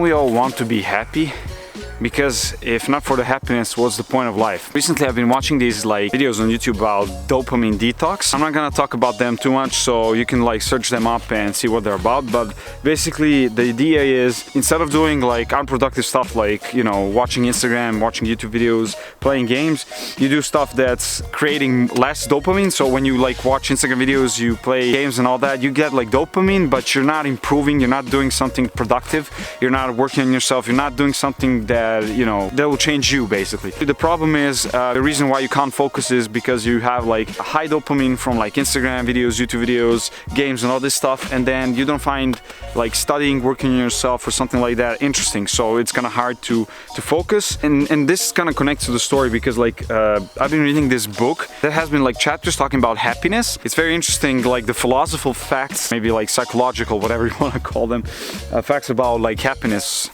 we all want to be happy? Because if not for the happiness, what's the point of life? Recently I've been watching these like videos on YouTube about dopamine detox. I'm not gonna talk about them too much, so you can like search them up and see what they're about. But basically the idea is, instead of doing like unproductive stuff like, you know, watching Instagram, watching YouTube videos, playing games, you do stuff that's creating less dopamine. So when you like watch Instagram videos, you play games and all that, you get like dopamine, but you're not improving, you're not doing something productive, you're not working on yourself, you're not doing something that, you know, that will change you basically. The problem is, the reason why you can't focus is because you have like high dopamine from like Instagram videos, YouTube videos, games and all this stuff, and then you don't find like studying, working on yourself or something like that interesting, so it's kind of hard to focus. And this kind of connects to the story because like I've been reading this book that has been like chapters talking about happiness. It's very interesting, like the philosophical facts, maybe like psychological, whatever you want to call them, facts about like happiness.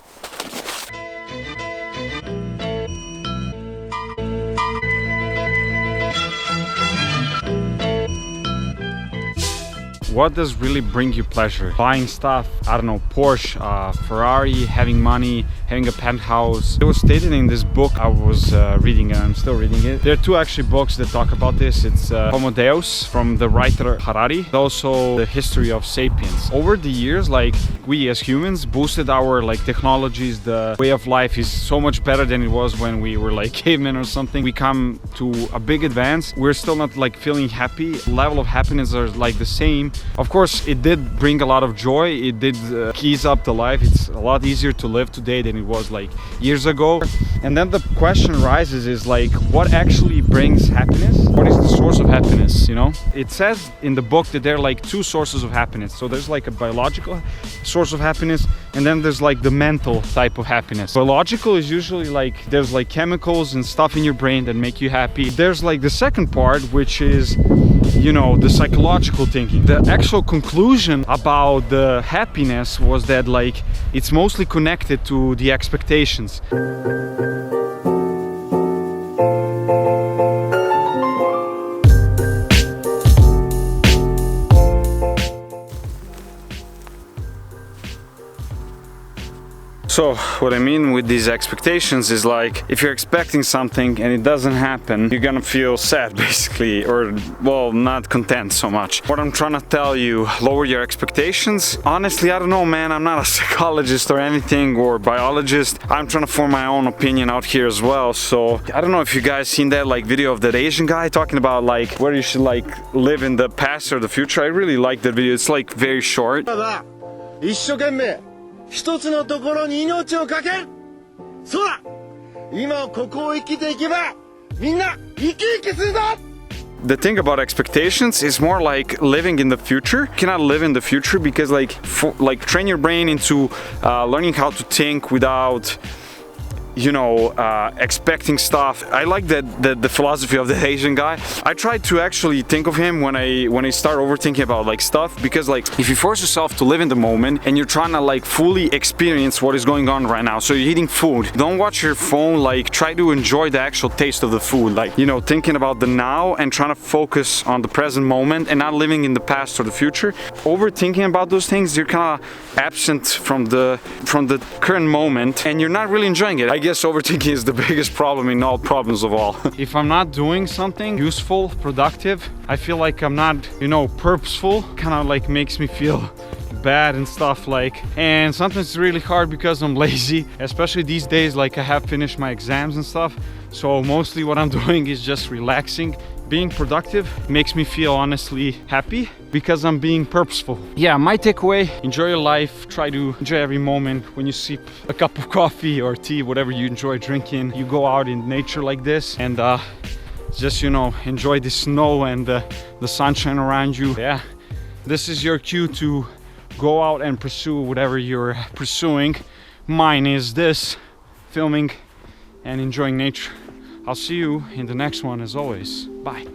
What does really bring you pleasure? Buying stuff, I don't know, Porsche, Ferrari, having money, having a penthouse. It was stated in this book I was reading, and I'm still reading it. There are two actually books that talk about this. It's Homo Deus from the writer Harari, also The History of Sapiens. Over the years, like we as humans boosted our like technologies. The way of life is so much better than it was when we were like cavemen or something. We come to a big advance. We're still not like feeling happy. The level of happiness are like the same. Of course, it did bring a lot of joy. It did ease up the life. It's a lot easier to live today than it was like years ago. And then the question rises is like, what actually brings happiness? What is the source of happiness, you know? It says in the book that there are like two sources of happiness. So there's like a biological source of happiness, and then there's like the mental type of happiness. Biological is usually like, there's like chemicals and stuff in your brain that make you happy. There's like the second part, which is, you know, the psychological thinking. The actual conclusion about the happiness was that like it's mostly connected to the expectations. So what I mean with these expectations is like, if you're expecting something and it doesn't happen, you're gonna feel sad basically, or well, not content so much. What I'm trying to tell you, lower your expectations. Honestly, I don't know, man, I'm not a psychologist or anything, or biologist. I'm trying to form my own opinion out here as well. So I don't know if you guys seen that like video of that Asian guy talking about like where you should like live in the past or the future. I really like that video. It's like very short. 一つのところに命をかける。そうだ。今ここを生きていけば、みんな生き生きするぞ。 The thing about expectations is more like living in the future. You cannot live in the future because like train your brain into learning how to think without, you know, expecting stuff. I like the philosophy of the Asian guy. I try to actually think of him when I start overthinking about like stuff, because like if you force yourself to live in the moment and you're trying to like fully experience what is going on right now, so you're eating food, don't watch your phone, like try to enjoy the actual taste of the food, like, you know, thinking about the now and trying to focus on the present moment and not living in the past or the future. Overthinking about those things, you're kind of absent from the current moment and you're not really enjoying it. I guess overthinking is the biggest problem in all problems of all. If I'm not doing something useful, productive, I feel like I'm not, you know, purposeful. Kind of like makes me feel bad and stuff like, and sometimes it's really hard because I'm lazy, especially these days. Like I have finished my exams and stuff, so mostly what I'm doing is just relaxing. Being productive makes me feel honestly happy because I'm being purposeful. Yeah, my takeaway, enjoy your life, try to enjoy every moment. When you sip a cup of coffee or tea, whatever you enjoy drinking, you go out in nature like this and just, you know, enjoy the snow and the sunshine around you. Yeah, this is your cue to go out and pursue whatever you're pursuing. Mine is this, filming and enjoying nature. I'll see you in the next one as always. Bye.